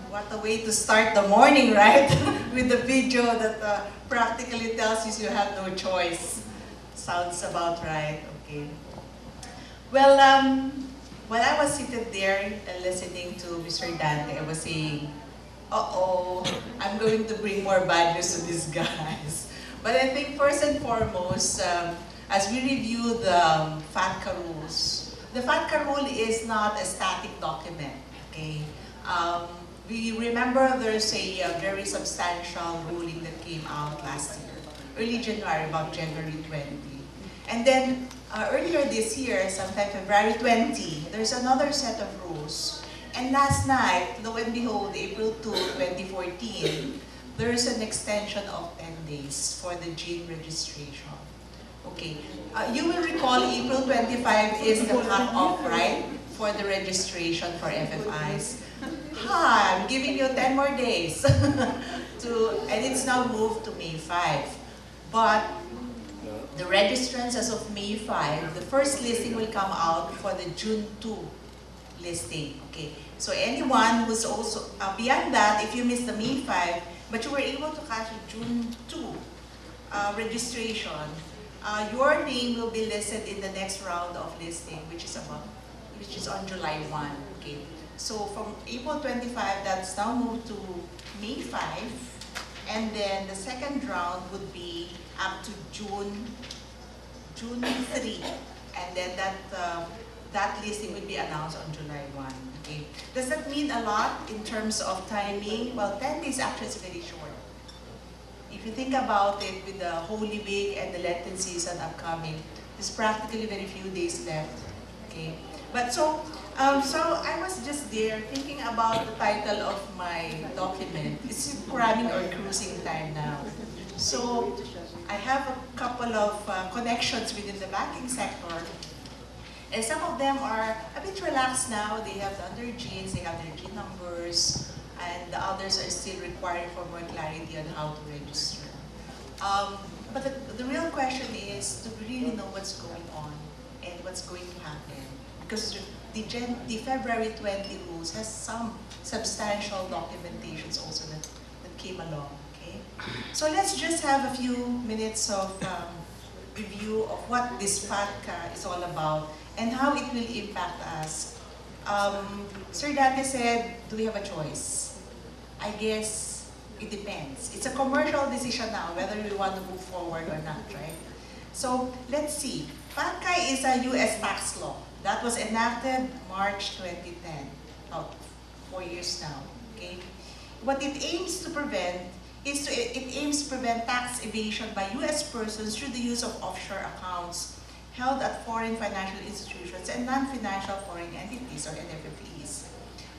What a way to start the morning, right? With the video that practically tells you have no choice. Sounds about right, okay. Well, while I was seated there and listening to Mr. Dante, I was saying, uh-oh, I'm going to bring more bad news to these guys. But I think first and foremost, as we review the FATCA rules, the FATCA rule is not a static document, okay? We remember there's a very substantial ruling that came out last year, early January, about January 20. And then earlier this year, sometime February 20, there's another set of rules. And last night, lo and behold, April 2, 2014, there's an extension of 10 days for the gene registration. Okay, you will recall April 25 is the cut-off, right, for the registration for FFIs. I'm giving you 10 more days. And it's now moved to May 5. But the registrants as of May 5, the first listing will come out for the June 2 listing. Okay, so anyone who's also, beyond that, if you missed the May 5, but you were able to catch the June 2 registration, your name will be listed in the next round of listing, which is on July 1. Okay. So from April 25, that's now moved to May 5, and then the second round would be up to June 3, and then that listing will be announced on July 1. Okay. Does that mean a lot in terms of timing? Well, 10 days actually is very short. If you think about it, with the Holy Week and the Lenten season upcoming, there's practically very few days left. Okay. But so I was just there thinking about the title of my document. It's cramming or cruising time now. So I have a couple of connections within the banking sector, and some of them are a bit relaxed now. They have done their genes, they have their gene numbers, and the others are still requiring for more clarity on how to register. But the real question is to really know what's going on and what's going to happen. Because the February 20 rules has some substantial documentations also that came along, okay? So let's just have a few minutes of review of what this FATCA is all about and how it will impact us. Sir Dante said, do we have a choice? I guess it depends. It's a commercial decision now whether we want to move forward or not, right? So let's see. FATCA is a US tax law that was enacted March 2010, about 4 years now, okay? What it aims to prevent is it aims to prevent tax evasion by US persons through the use of offshore accounts held at foreign financial institutions and non-financial foreign entities, or NFFEs.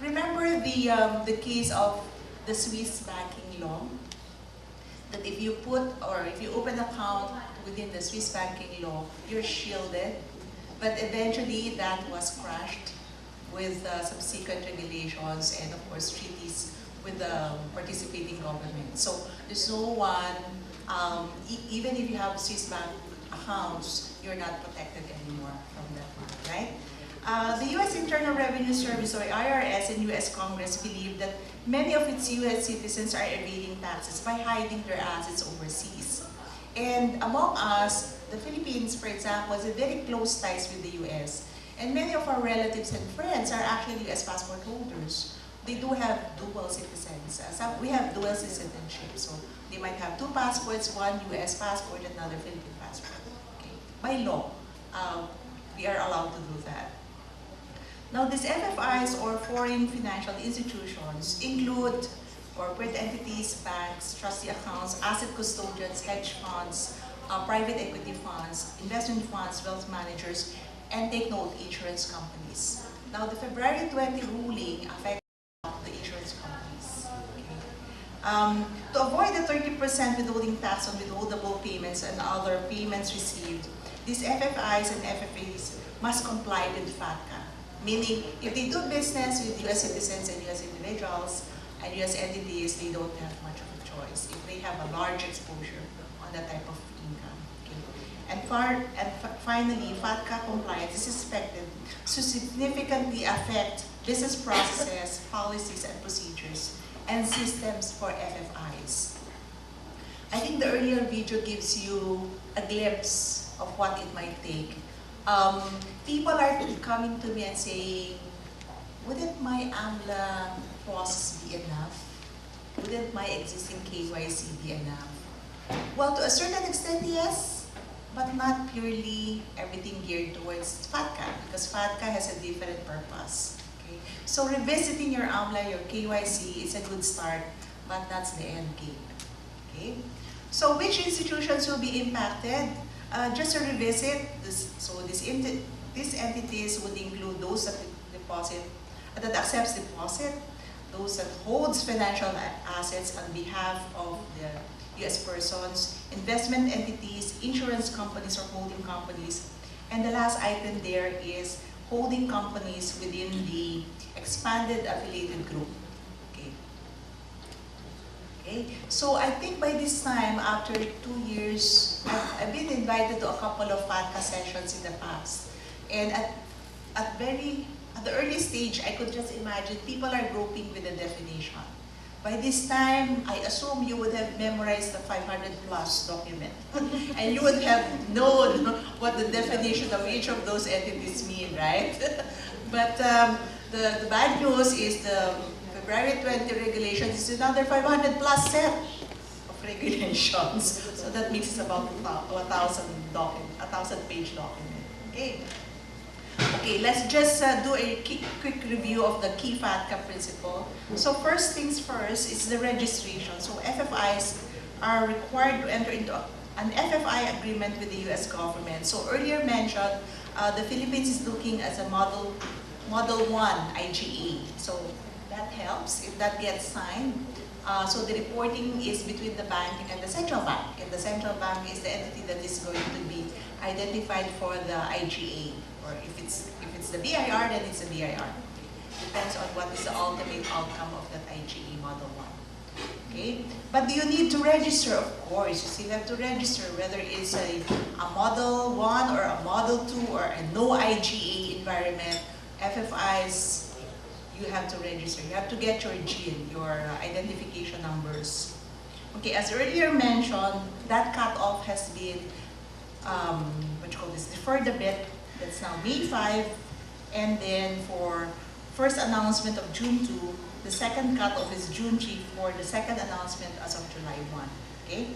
Remember the case of the Swiss banking law? That if you open an account within the Swiss banking law, you're shielded. But eventually that was crushed with subsequent regulations and of course treaties with the participating government. So there's no one, even if you have Swiss bank accounts, you're not protected anymore from that one, right? The U.S. Internal Revenue Service, or IRS, and U.S. Congress believe that many of its U.S. citizens are evading taxes by hiding their assets overseas. And among us, the Philippines, for example, has a very close ties with the U.S. And many of our relatives and friends are actually U.S. passport holders. They do have dual citizens. We have dual citizenship, so they might have two passports, one U.S. passport, another Philippine passport. Okay. By law, we are allowed to do that. Now, these FFIs, or foreign financial institutions, include corporate entities, banks, trustee accounts, asset custodians, hedge funds, private equity funds, investment funds, wealth managers, and take note, insurance companies. Now, the February 20 ruling affects the insurance companies. Okay. To avoid the 30% withholding tax on withholdable payments and other payments received, these FFIs and FFAs must comply with FATCA. Meaning, if they do business with U.S. citizens and U.S. individuals and U.S. entities, they don't have much of a choice if they have a large exposure on that type of income. Okay. And finally, FATCA compliance is expected to significantly affect business processes, policies, and procedures, and systems for FFIs. I think the earlier video gives you a glimpse of what it might take. People are coming to me and saying, wouldn't my AMLA process be enough? Wouldn't my existing KYC be enough? Well, to a certain extent, yes, but not purely everything geared towards FATCA, because FATCA has a different purpose. Okay? So revisiting your AMLA, your KYC is a good start, but that's the end game. Okay? So which institutions will be impacted? Just to revisit, these entities would include those that accepts deposit, those that holds financial assets on behalf of the U.S. persons, investment entities, insurance companies or holding companies, and the last item there is holding companies within the expanded affiliated group. Okay, so I think by this time, after 2 years, I've been invited to a couple of FATCA sessions in the past. And at the early stage, I could just imagine people are groping with the definition. By this time, I assume you would have memorized the 500+ document. And you would have known what the definition of each of those entities mean, right? But the bad news is the February 20 regulations is another 500+ set of regulations. So that makes it about a 1,000-page document. Okay. Okay, let's just do a quick review of the key FATCA principle. So first things first is the registration. So FFIs are required to enter into an FFI agreement with the U.S. government. So earlier mentioned, the Philippines is looking as a Model 1 IGA. So that helps if that gets signed. So the reporting is between the bank and the central bank. And the central bank is the entity that is going to be identified for the IGA. Or if it's the BIR, then it's the BIR. Depends on what is the ultimate outcome of that IGA Model 1. Okay? But do you need to register? Of course, you still have to register, whether it's a Model 1 or a Model 2 or a no IGA environment. FFIs, you have to register. You have to get your GIN, your identification numbers. Okay, as earlier mentioned, that cutoff has been, deferred a bit. That's now May 5, and then for first announcement of June 2, the second cutoff is June 3 for the second announcement as of July 1. Okay?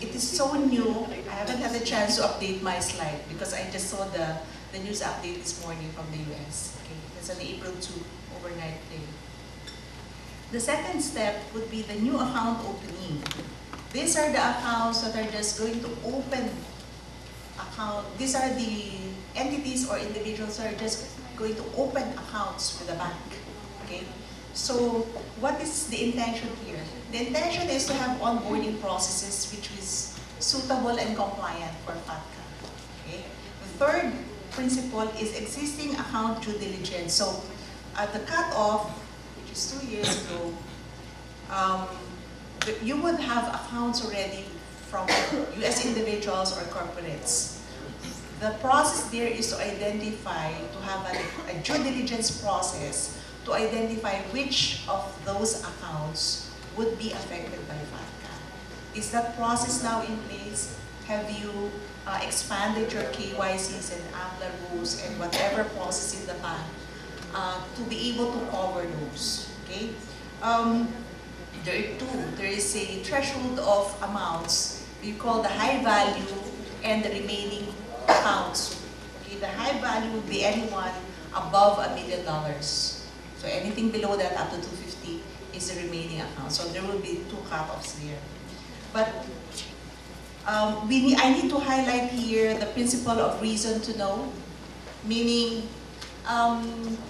It is so new, I haven't had a chance to update my slide because I just saw the news update this morning from the US. Okay? It's an April 2 overnight thing. The second step would be the new account opening. These are the accounts that are just going to open account. These are the entities or individuals that are just going to open accounts with the bank. Okay? So what is the intention here? The intention is to have onboarding processes which is suitable and compliant for FATCA. Okay? The third principle is existing account due diligence. So at the cutoff, which is 2 years ago, you would have accounts already from US individuals or corporates. The process there is to identify, to have a due diligence process to identify which of those accounts would be affected by FATCA. Is that process now in place? Have you expanded your KYCs and AMLA rules and whatever process in the bank to be able to cover those? Okay? There are two. There is a threshold of amounts. We call the high value and the remaining accounts. Okay, the high value would be anyone above $1 million. So anything below that, up to 250, is the remaining account. So there will be two cutoffs there. But I need to highlight here the principle of reason to know, meaning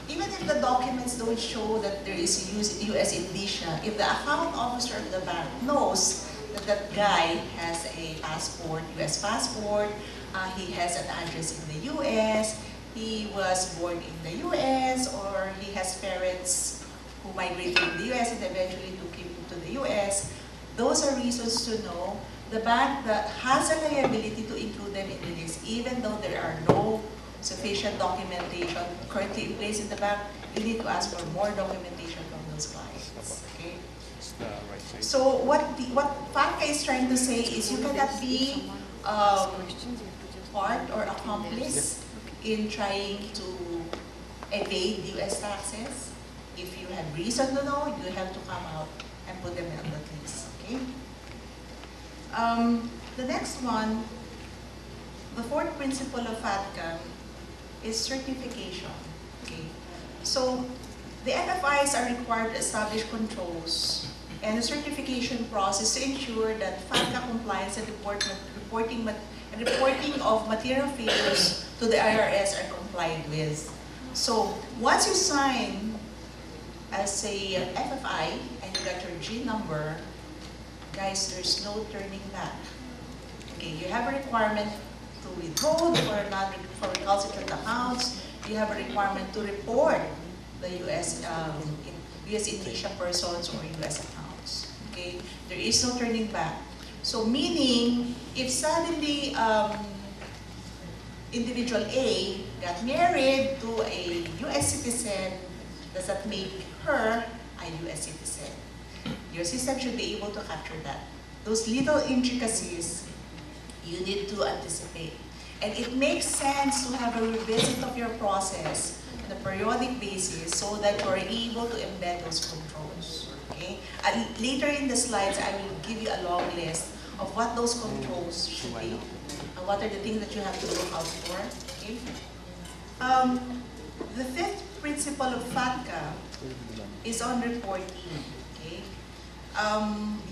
even if the documents don't show that there is US indicia, if the account officer of the bank knows that that guy has a passport, US passport, he has an address in the US, he was born in the US, or he has parents who migrated to the US and eventually took him to the US, those are reasons to know the bank that has a liability to include them in the list, even though there are no sufficient documentation currently in place in the bank, you need to ask for more documentation from those clients. Okay? So what FATCA is trying to say is you cannot be part or accomplice in trying to evade US taxes. If you have reason to know, you have to come out and put them on the list. Okay. The next one, the fourth principle of FATCA is certification. Okay. So the FFIs are required to establish controls and a certification process to ensure that FATCA compliance and reporting of material failures to the IRS are complied with. So once you sign as a FFI and you got your G number, guys, there's no turning back. Okay, you have a requirement to withhold for recalcitrant accounts. You have a requirement to report the US indicia persons or US accounts. Okay, there is no turning back. So meaning, if suddenly individual A got married to a US citizen, does that make her a US citizen? Your system should be able to capture that. Those little intricacies, you need to anticipate. And it makes sense to have a revisit of your process on a periodic basis so that you're able to embed those controls. Okay? And later in the slides, I will give you a long list of what those controls should be and what are the things that you have to look out for. Okay? The fifth principle of FATCA is on reporting. Okay?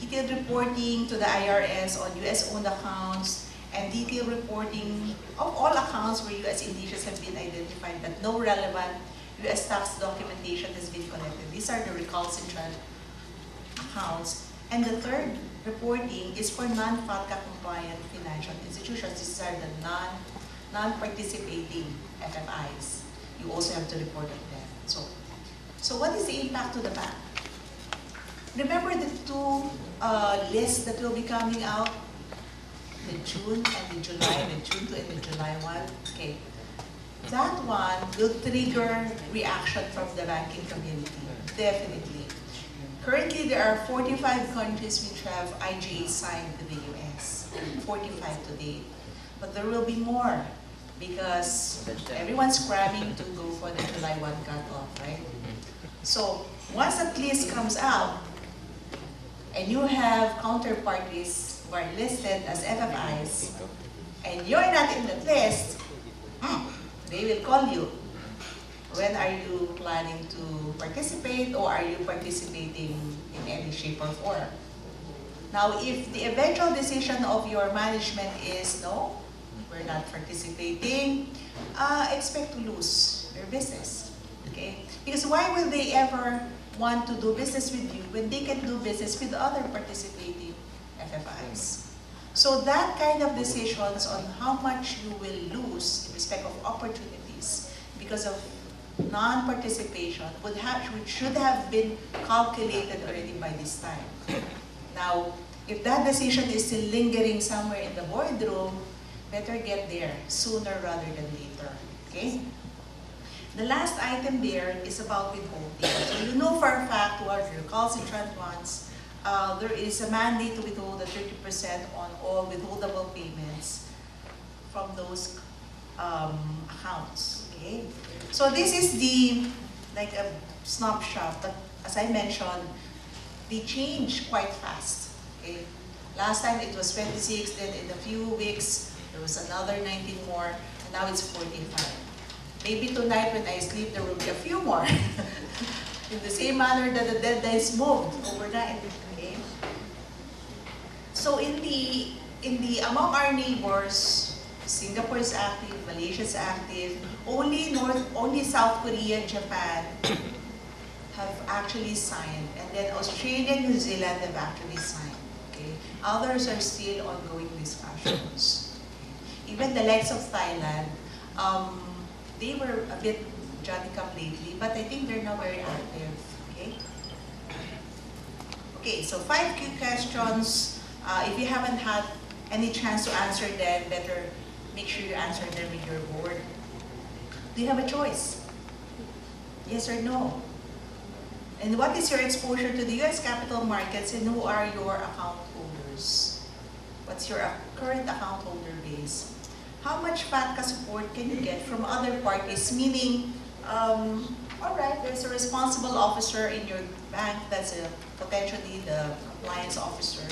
Detailed reporting to the IRS on US-owned accounts and detailed reporting of all accounts where US indicias have been identified but no relevant US tax documentation has been collected. These are the recalcitrant accounts. And the third reporting is for non-FATCA compliant financial institutions. These are the non-participating FFIs. You also have to report on them. So what is the impact to the bank? Remember the two lists that will be coming out? The June and the July, the June 2 and the July 1. Okay. That one will trigger reaction from the banking community, definitely. Currently, there are 45 countries which have IGA signed with the US, 45 to date. But there will be more because everyone's cramming to go for the July 1 cutoff, right? So once that list comes out, and you have counterparties who are listed as FFIs, and you're not in that list, they will call you. When are you planning to participate, or are you participating in any shape or form? Now, if the eventual decision of your management is no, we're not participating, expect to lose your business. Okay? Because why will they ever want to do business with you when they can do business with other participating FFIs? So that kind of decisions on how much you will lose in respect of opportunities because of non-participation should have been calculated already by this time. Now, if that decision is still lingering somewhere in the boardroom, better get there sooner rather than later. Okay? The last item there is about withholding. So you know for a fact who are the recalcitrant ones, there is a mandate to withhold the 30% on all withholdable payments from those accounts. Okay? So this is like a snapshot, but as I mentioned, they change quite fast. Okay? Last time it was 26, then in a few weeks there was another 19 more, and now it's 45. Maybe tonight when I sleep there will be a few more. In the same manner that the deadlines moved overnight. Okay? So in the among our neighbors, Singapore is active, Malaysia is active. Only South Korea, Japan have actually signed, and then Australia and New Zealand have actually signed. Okay, others are still ongoing discussions. Even the likes of Thailand, they were a bit Johnny-come lately, but I think they're now very active. Okay. Okay, so 5 key questions If you haven't had any chance to answer them, better make sure you answer them with your board. Do you have a choice? Yes or no? And what is your exposure to the US capital markets, and who are your account holders? What's your current account holder base? How much FATCA support can you get from other parties? Meaning, all right, there's a responsible officer in your bank that's potentially the compliance officer.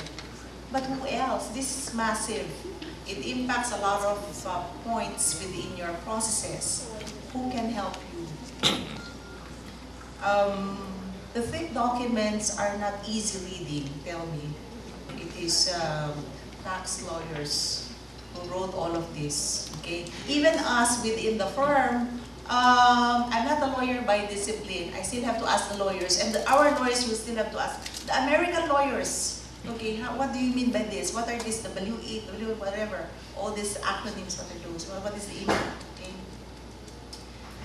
But who else? This is massive. It impacts a lot of points within your processes. Who can help you? The thick documents are not easy reading, tell me. It is tax lawyers who wrote all of this, okay? Even us within the firm, I'm not a lawyer by discipline. I still have to ask the lawyers, and our lawyers will still have to ask the American lawyers. Okay, what do you mean by this? What are these, W8, W whatever, all these acronyms, what are those? What is the impact, okay?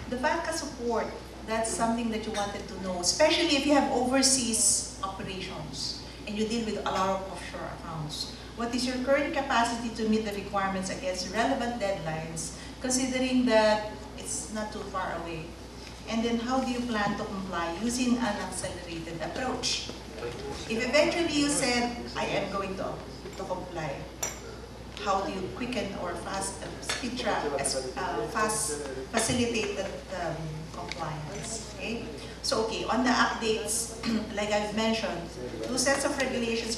The FATCA support, that's something that you wanted to know, especially if you have overseas operations and you deal with a lot of offshore accounts. What is your current capacity to meet the requirements against relevant deadlines, considering that it's not too far away? And then how do you plan to comply using an accelerated approach? If eventually you said, I am going to comply, how do you quicken or speed track, facilitate that compliance? Okay? So, okay, on the updates, like I've mentioned, 2 sets of regulations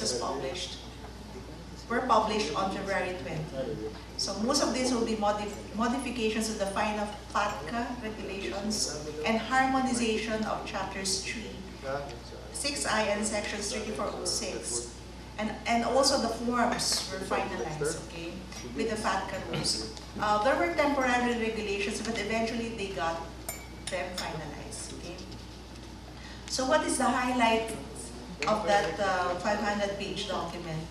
were published on February 20. So most of these will be modifications to the final FATCA regulations and harmonization of chapters 3, 6I and sections 3406. And also the forms were finalized, okay, with the FATCA rules. There were temporary regulations, but eventually they got them finalized, okay. So what is the highlight of that 500-page document?